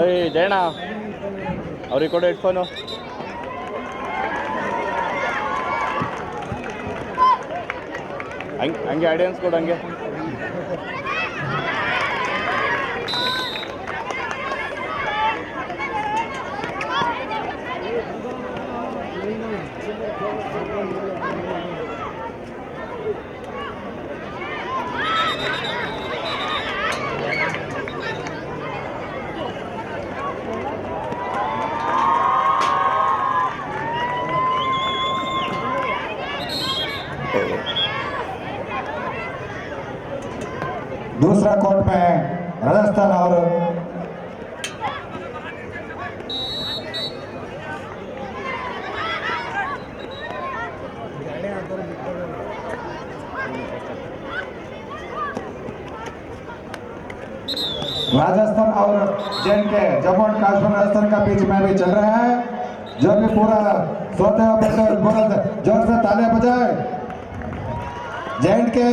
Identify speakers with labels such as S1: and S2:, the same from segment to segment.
S1: ಓಯ್ ಜಯಣ್ಣ ಅವ್ರಿಗೆ ಕೊಡು ಹೆಡ್ಫೋನು. ಹಂಗೆ ಆಡಿಯನ್ಸ್ ಕೊಡು ಹಂಗೆ.
S2: दूसरा कोर्ट में राजस्थान और राजस्थान और जे&के जम्मू एंड कश्मीर राजस्थान का बीच में भी चल रहा है, जो भी पूरा सोते हुए पूरा जोर से ताले बजाए, जे&के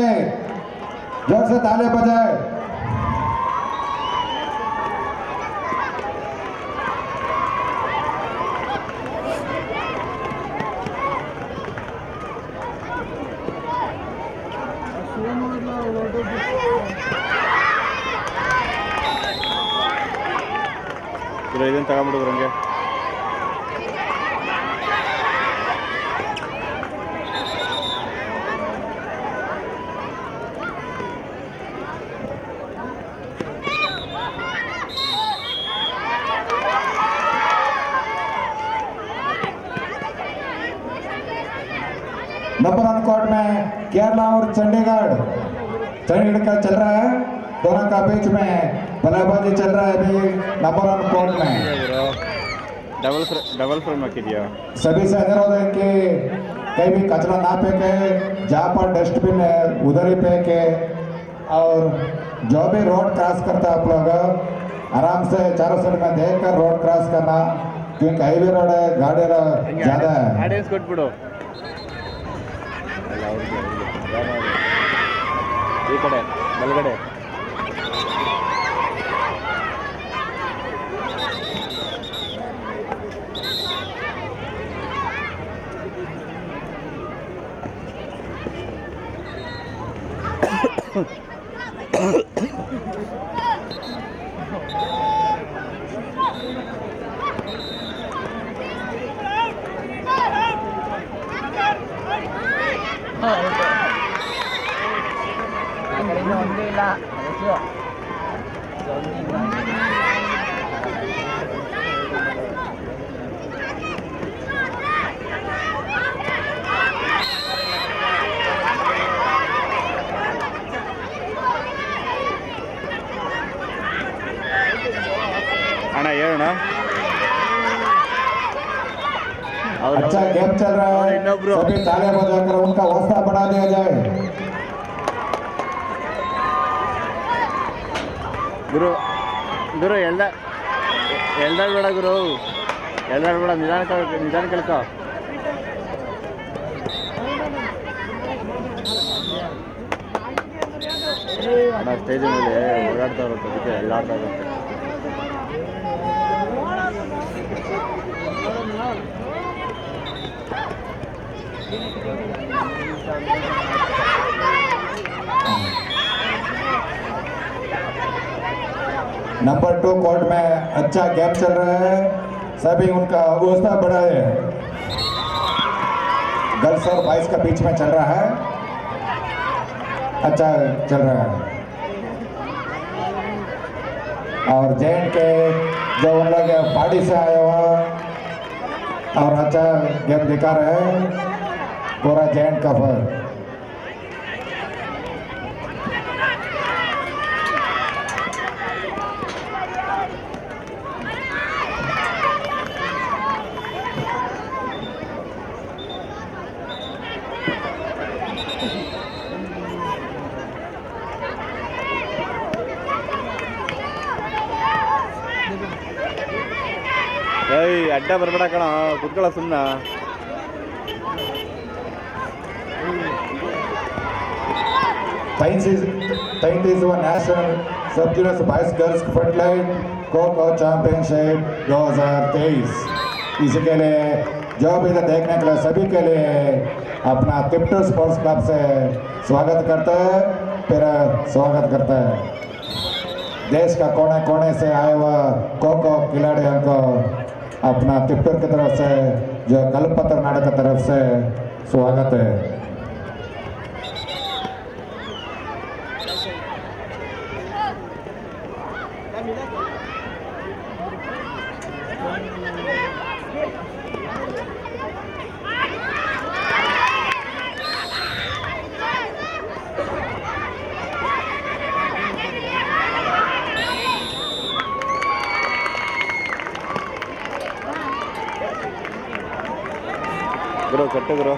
S2: जोर से ताले बजाए।
S1: ಇದನ್ನು ತಗೊಂಬಿಡಿದ್ರು ಹಂಗೆ.
S2: नंबर वन कोर्ट में केरला और चंडीगढ़ का चल रहा है, दोनों का बीच में बल्लेबाजी चल रहा है अभी नंबर वन कोर्ट में।
S1: डबल फ्रेम हाकिद्या।
S2: सभी से अनुरोध है कि कहीं भी कचरा ना फेंके, जहाँ पर डस्टबिन है उधर ही फेंके, और जो भी रोड क्रॉस करता है आप लोग आराम से चारों साइड में देख कर रोड क्रॉस करना, क्योंकि हाईवे रोड है, गाड़ी ज़्यादा है।
S1: ಈ ಕಡೆ ಬಲಗಡೆ ಅಣ್ಣ ಹೇಳೋಣ.
S2: अच्छा गेम चल रहा है, सभी तालियां बजाकर उनका हौसला बढ़ा दिया जाए।
S1: ಗುರು ಗುರು ಎಲ್ದಾಡ್ಬೇಡ ಗುರು, ಎಲ್ದಾಡ್ಬೇಡ, ನಿಧಾನ ಕೇಳ್ಕೊ. ಸ್ಟೇಜ್ ಮೇಲೆ ಓಡಾಡ್ತಾ ಇರುತ್ತೆ, ಅದಕ್ಕೆ ಎಲ್ಲಾಡ್ತಾ ಇರುತ್ತೆ.
S2: नंबर 2 कोर्ट में अच्छा गेम चल रहा है, सभी उनका हौसला बढ़ाए। गर्ल्स और बॉयज का बीच में चल रहा है, अच्छा चल रहा है। और जे&के जो उन लोग पार्टी से आए हुआ और अच्छा गेम दिखा रहे हैं पूरा जे&के का फर।
S1: ಏಯ್ ಅಡ್ಡ ಬರಬೇಡ ಕಣ, ಕುತ್ಕೊಳ್ಳೋ ಸುಮ್ಮನೆ.
S2: Thanks is one national sub-junior boys girls front line kho kho championship 2023। इसी के लिए जो भी इधर देखने के लिए सभी के लिए अपना तिप्टू स्पोर्ट्स क्लब से स्वागत करते हैं, फिर स्वागत करते हैं। देश का कोने कोने से आए हुए खो खो खिलाड़ियों को अपना तिप्टूर की तरफ से जो कल्पत्र नाटक की तरफ से स्वागत है।
S1: ಗುರು ಕಟ್ಟು ಗುರು